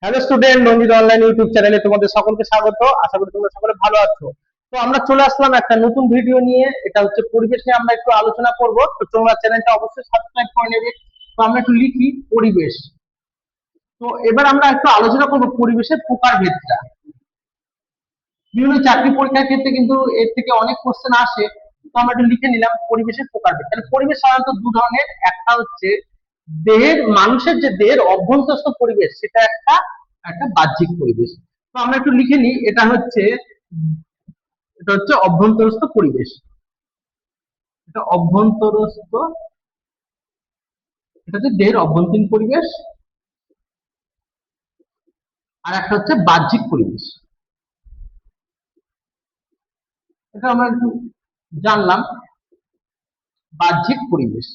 Hello student, রঞ্জিত online YouTube চ্যানেলে তোমাদের সকলকে স্বাগত। আশা করি তোমরা সকলে ভালো আছো। তো আমরা চলে আসলাম একটা নতুন ভিডিও নিয়ে। এটা হচ্ছে পরিবেশ নিয়ে আমরা একটু আলোচনা করব। তো তোমরা চ্যানেলটা অবশ্যই সাবস্ক্রাইব করে নেবে। তো আমরা একটু লিখি পরিবেশ। তো এবার আমরা একটু আলোচনা করব পরিবেশের প্রকারভেদটা। বিভিন্ন চাকরি পরীক্ষার ক্ষেত্রে কিন্তু এর থেকে অনেক কোশ্চেন আসে। তো আমরা একটু লিখে নিলাম পরিবেশের প্রকারভেদ। তাহলে পরিবেশ সাধারণত দু ধরনের। একটা হচ্ছে মানুষের যে দেহের অভ্যন্তরস্থ পরিবেশ, সেটা একটা একটা বাহ্যিক পরিবেশ। তো আমরা একটু লিখে নিই, এটা হচ্ছে অভ্যন্তরস্থ পরিবেশ। এটা অভ্যন্তরস্থ, এটা হচ্ছে দেহের অভ্যন্তরীণ পরিবেশ। আর একটা হচ্ছে বাহ্যিক পরিবেশ। এটা আমরা একটু জানলাম, বাহ্যিক পরিবেশ।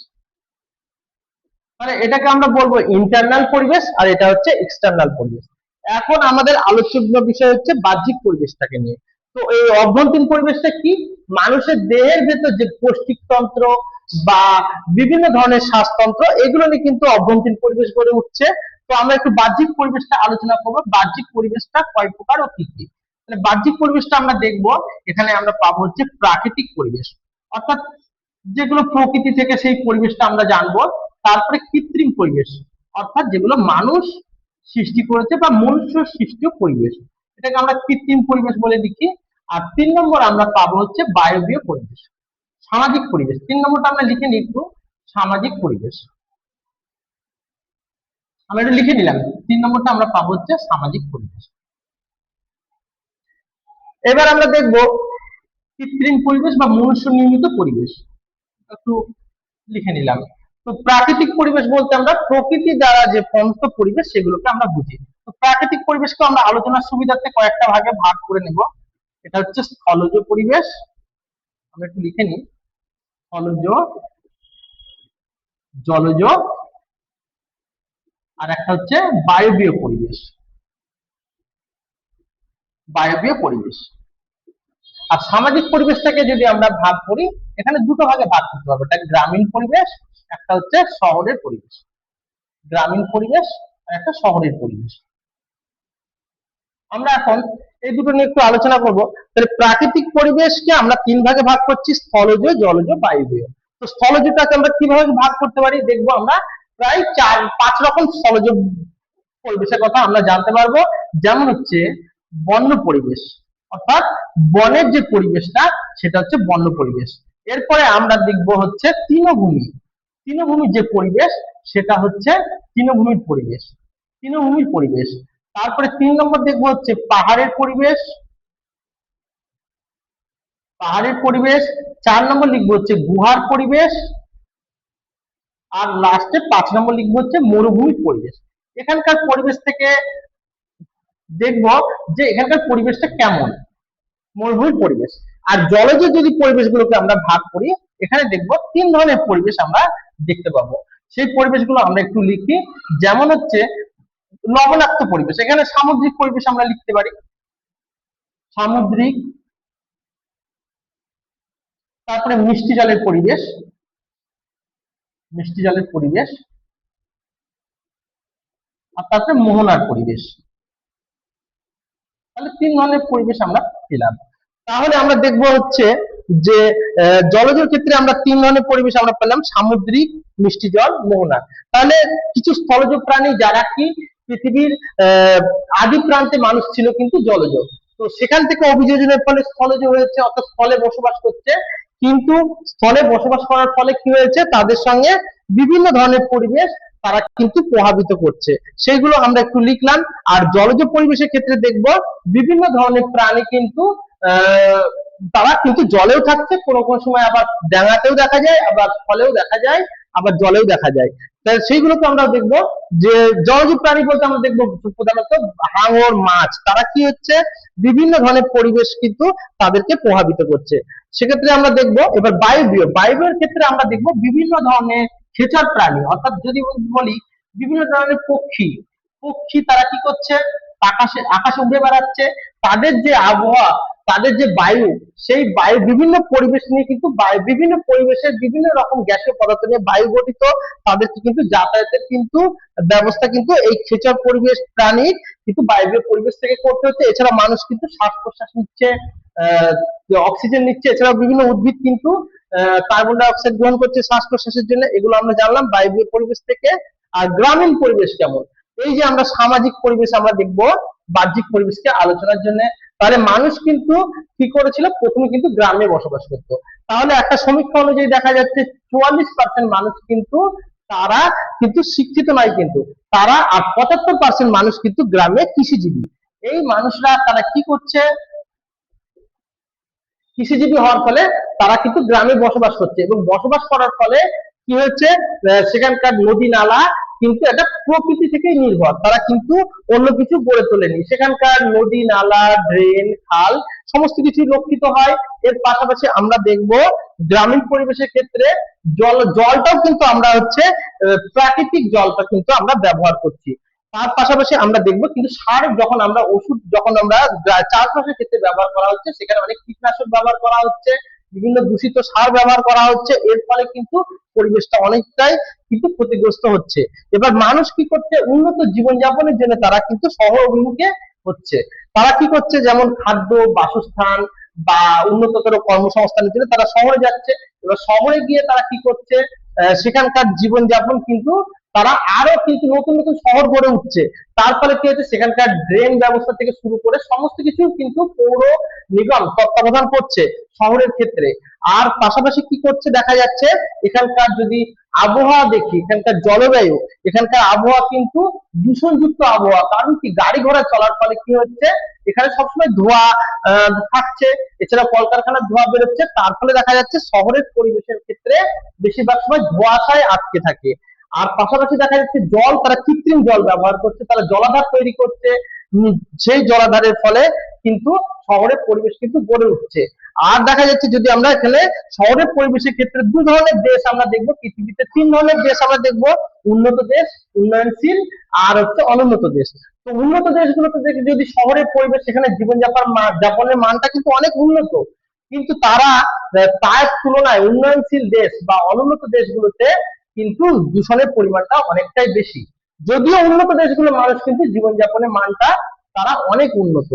মানে এটাকে আমরা বলবো ইন্টারনাল পরিবেশ, আর এটা হচ্ছে এক্সটার্নাল পরিবেশ। এখন আমাদের আলোচনার বিষয় হচ্ছে বাহ্যিক পরিবেশটাকে নিয়ে। তো এই অভ্যন্তরীণ পরিবেশটা কি? মানুষের দেহের ভেতর যে পৌষ্টিকতন্ত্র বা বিভিন্ন ধরনের শ্বাসতন্ত্র, এগুলো নিয়ে কিন্তু অভ্যন্তরীণ পরিবেশ গড়ে উঠছে। তো আমরা একটু বাহ্যিক পরিবেশটা আলোচনা করবো, বাহ্যিক পরিবেশটা কয় প্রকার ও কি কি। বাহ্যিক পরিবেশটা আমরা দেখবো, এখানে আমরা পাবো হচ্ছে প্রাকৃতিক পরিবেশ, অর্থাৎ যেগুলো প্রকৃতি থেকে সেই পরিবেশটা আমরা জানবো। তারপরে কৃত্রিম পরিবেশ, অর্থাৎ যেগুলো মানুষ সৃষ্টি করেছে বা মনুষ্য সৃষ্ট পরিবেশ, এটাকে আমরা কৃত্রিম পরিবেশ বলে লিখি। আর 3 নম্বর আমরা পাবো হচ্ছে বায়বীয় পরিবেশ, সামাজিক পরিবেশ। 3 নম্বরটা আমরা লিখে নিই একটু, সামাজিক পরিবেশ। আমরা এটা লিখে নিলাম, 3 নম্বরটা আমরা পাবো হচ্ছে সামাজিক পরিবেশ। এবার আমরা দেখবো কৃত্রিম পরিবেশ বা মনুষ্য নির্মিত পরিবেশ, একটু লিখে নিলাম। তো প্রাকৃতিক পরিবেশ বলতে আমরা প্রকৃতি দ্বারা যে সমস্ত পরিবেশ, সেগুলোকে আমরা বুঝি। তো প্রাকৃতিক পরিবেশকে আমরা আলোচনার সুবিধার্থে কয়েকটা ভাগে ভাগ করে নেব। এটা হচ্ছে স্থলজ পরিবেশ, আমরা একটু লিখে নিই, স্থলজ, জলজ, আর একটা হচ্ছে বায়বীয় পরিবেশ। বায়বীয় পরিবেশ। আর সামাজিক পরিবেশটাকে যদি আমরা ভাগ করি, এখানে দুটো ভাগে ভাগ করতে পারবো। একটা গ্রামীণ পরিবেশ, একটা হচ্ছে শহরের পরিবেশ। গ্রামীণ পরিবেশ আর একটা শহরের পরিবেশ। আমরা এখন এই দুটো নিয়ে একটু আলোচনা করব। তাহলে প্রাকৃতিক পরিবেশকে আমরা 3 ভাগে ভাগ করছি, স্থলজ, জলজ, বায়বীয়। তো স্থলজটাকে আমরা কিভাবে ভাগ করতে পারি দেখবো আমরা। প্রায় 4-5 রকম স্থলজ পরিবেশের কথা আমরা জানতে পারবো। যেমন হচ্ছে বন্য পরিবেশ, অর্থাৎ বনের যে পরিবেশটা, সেটা হচ্ছে বন্য পরিবেশ। এরপরে আমরা দেখবো হচ্ছে তৃণভূমি। তৃণভূমির যে পরিবেশ, সেটা হচ্ছে তৃণভূমির পরিবেশ, তৃণভূমির পরিবেশ। তারপরে 3 নম্বর দেখবো হচ্ছে পাহাড়ের পরিবেশ, পাহাড়ের পরিবেশ। 4 নম্বর লিখবো হচ্ছে গুহার পরিবেশ। আর লাস্টে 5 নম্বর লিখবো হচ্ছে মরুভূমির পরিবেশ। এখানকার পরিবেশ থেকে দেখবো যে এখানকার পরিবেশটা কেমন, মরুভূমির পরিবেশ। আর জলজ যদি পরিবেশগুলোকে আমরা ভাগ করি, এখানে দেখবো 3 ধরনের পরিবেশ আমরা দেখতে পাবো। সেই পরিবেশগুলো আমরা একটু লিখি। যেমন হচ্ছে লবণাক্ত পরিবেশ, এখানে সামুদ্রিক পরিবেশ আমরা লিখতে পারি, সামুদ্রিক। তারপরে মিষ্টি জলের পরিবেশ, মিষ্টি জলের পরিবেশ। আর তারপরে মোহনার পরিবেশ। তাহলে 3 ধরনের পরিবেশ আমরা পেলাম। তাহলে আমরা দেখবো হচ্ছে যে জলজের ক্ষেত্রে আমরা 3 ধরনের পরিবেশ আমরা পেলাম, সামুদ্রিক, মিষ্টি জল, মোহনা। তাহলে কিছু স্থলজ প্রাণী যারা কি পৃথিবীর আদি প্রান্তে মানুষ ছিল কিন্তু জলজ, তো সেখান থেকে অভিযোজনের ফলে স্থলজ হয়েছে, অর্থাৎ স্থলে বসবাস করছে। কিন্তু স্থলে বসবাস করার ফলে কি হয়েছে, তাদের সঙ্গে বিভিন্ন ধরনের পরিবেশ তারা কিন্তু প্রভাবিত করছে, সেগুলো আমরা একটু লিখলাম। আর জলজ পরিবেশের ক্ষেত্রে দেখবো বিভিন্ন ধরনের প্রাণী কিন্তু আহ তারা কিন্তু জলেও থাকছে, কোনো কোনো সময় আবার ডাঙাতেও দেখা যায়, আবার ফলেও দেখা যায়, আবার জলেও দেখা যায়। তাহলে সেইগুলোকে আমরা দেখবো। যে জলজ প্রাণী বলতে আমরা দেখবো প্রধানত হাঙর, মাছ, তারা কি হচ্ছে বিভিন্ন ধরনের পরিবেশ কিন্তু তাদেরকে প্রভাবিত করছে। সেক্ষেত্রে আমরা দেখবো এবার বায়বীয়। বায়বীয় ক্ষেত্রে আমরা দেখবো বিভিন্ন ধরনের খেচর প্রাণী, অর্থাৎ যদি বলি বিভিন্ন ধরনের পক্ষী, পক্ষী তারা কি করছে, আকাশে আকাশে উড়ে বেড়াচ্ছে, তাদের যে আবহাওয়া, তাদের যে বায়ু, সেই বায়ু বিভিন্ন পরিবেশ নিয়ে কিন্তু বিভিন্ন পরিবেশের বিভিন্ন রকম গ্যাসীয় পদার্থ নিয়ে বায়ু গঠিত, তাদেরকে কিন্তু যাতায়াতের কিন্তু ব্যবস্থা কিন্তু এই খেচর পরিবেশ প্রাণীর কিন্তু বায়বীয় পরিবেশ থেকে করতে হচ্ছে। এছাড়া মানুষ কিন্তু শ্বাস প্রশ্বাস নিচ্ছে, আহ অক্সিজেন নিচ্ছে, এছাড়াও বিভিন্ন উদ্ভিদ কিন্তু কার্বন ডাই অক্সাইড গ্রহণ করছে শ্বাস প্রশ্বাসের জন্য। এগুলো আমরা জানলাম বায়বীয় পরিবেশ থেকে। আর গ্রামীণ পরিবেশ কেমন, এই যে আমরা সামাজিক পরিবেশ আমরা দেখবো বাহ্যিক পরিবেশকে আলোচনার জন্য। তাহলে মানুষ কিন্তু কি করেছিল, প্রথমে কিন্তু গ্রামে বসবাস করতো। তাহলে একটা সমীক্ষা অনুযায়ী দেখা যাচ্ছে 44% মানুষ কিন্তু তারা কিন্তু শিক্ষিত নয়, কিন্তু তারা, আর 75% মানুষ কিন্তু গ্রামে কৃষিজীবী। এই মানুষরা তারা কি করছে, কৃষিজীবী হওয়ার ফলে তারা কিন্তু গ্রামে বসবাস করছে, এবং বসবাস করার ফলে কি হচ্ছে, সেখানকার নদী নালা কিন্তু একটা প্রকৃতি থেকেই নির্ভর, তারা কিন্তু অন্য কিছু গড়ে তোলেনি। সেখানকার নদী নালা, ড্রেন, খাল সমস্ত কিছু রক্ষিত হয়। এর পাশাপাশি আমরা দেখব গ্রামীণ পরিবেশের ক্ষেত্রে জলটাও কিন্তু আমরা হচ্ছে প্রাকৃতিক জলটা কিন্তু আমরা ব্যবহার করছি। তার পাশাপাশি আমরা দেখবো কিন্তু সার, যখন আমরা ওষুধ, যখন আমরা চাষবাসের ক্ষেত্রে ব্যবহার করা হচ্ছে, সেখানে অনেক কীটনাশক ব্যবহার করা হচ্ছে, বিভিন্ন দূষিত সার ব্যবহার করা হচ্ছে। এর ফলে কিন্তু পরিবেশটা অনেকটাই কিন্তু ক্ষতিগ্রস্ত হচ্ছে। এবার মানুষ কি করছে, উন্নত জীবনযাপনের জন্য তারা কিন্তু শহর অভিমুখে হচ্ছে। তারা কি করছে, যেমন খাদ্য, বাসস্থান বা উন্নততর কর্মসংস্থানের জন্য তারা শহরে যাচ্ছে। এবার শহরে গিয়ে তারা কি করছে, সেখানকার জীবনযাপন কিন্তু তারা আরো কিন্তু নতুন নতুন শহর গড়ে উঠছে। তার ফলে কি হচ্ছে, সেখানকার ড্রেন ব্যবস্থা থেকে শুরু করে সমস্ত কিছু কিন্তু পৌর নিগম তত্ত্বাবধান করছে শহরের ক্ষেত্রে। আর পাশাপাশি কি করছে দেখা যাচ্ছে, এখানকার যদি আবহাওয়া দেখি, এখানকার জলবায়ু, এখানকার আবহাওয়া কিন্তু দূষণযুক্ত আবহাওয়া। কারণ কি, গাড়ি ঘোড়া চলার ফলে কি হচ্ছে, এখানে সবসময় ধোঁয়া থাকছে, এছাড়া কলকারখানার ধোঁয়া বেরোচ্ছে। তার ফলে দেখা যাচ্ছে শহরের পরিবেশের ক্ষেত্রে বেশিরভাগ সময় ধোঁয়াশায় আটকে থাকে। আর পাশাপাশি দেখা যাচ্ছে জল, তারা কৃত্রিম জল ব্যবহার করছে, তারা জলাধার তৈরি করছে। সেই জলাধারের ফলে কিন্তু শহরের পরিবেশ কিন্তু গড়ে উঠছে। আর দেখা যাচ্ছে, যদি আমরা এখানে শহরের পরিবেশের ক্ষেত্রে দু ধরনের দেশ আমরা দেখবো, পৃথিবীতে তিন ধরনের দেশ আমরা দেখবো: উন্নত দেশ, উন্নয়নশীল, আর হচ্ছে অনুন্নত দেশ। তো উন্নত দেশগুলোতে দেখি যদি শহরের পরিবেশ, সেখানে জীবনযাপন যাপনের মানটা কিন্তু অনেক উন্নত, কিন্তু তারা তার তুলনায় উন্নয়নশীল দেশ বা অনুন্নত দেশগুলোতে কিন্তু দূষণের পরিমাণটা অনেকটাই বেশি। যদিও উন্নত দেশগুলোর মানুষ কিন্তু জীবনযাপনের মানটা তারা অনেক উন্নত।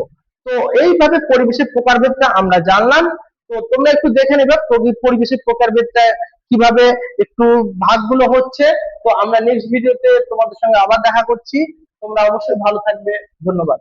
তো এইভাবে পরিবেশের প্রকারভেদটা আমরা জানলাম। তো তোমরা একটু দেখে নেবে পরিবেশের প্রকারভেদটা কিভাবে একটু ভাগগুলো হচ্ছে। তো আমরা নেক্সট ভিডিওতে তোমাদের সঙ্গে আবার দেখা করছি। তোমরা অবশ্যই ভালো থাকবে। ধন্যবাদ।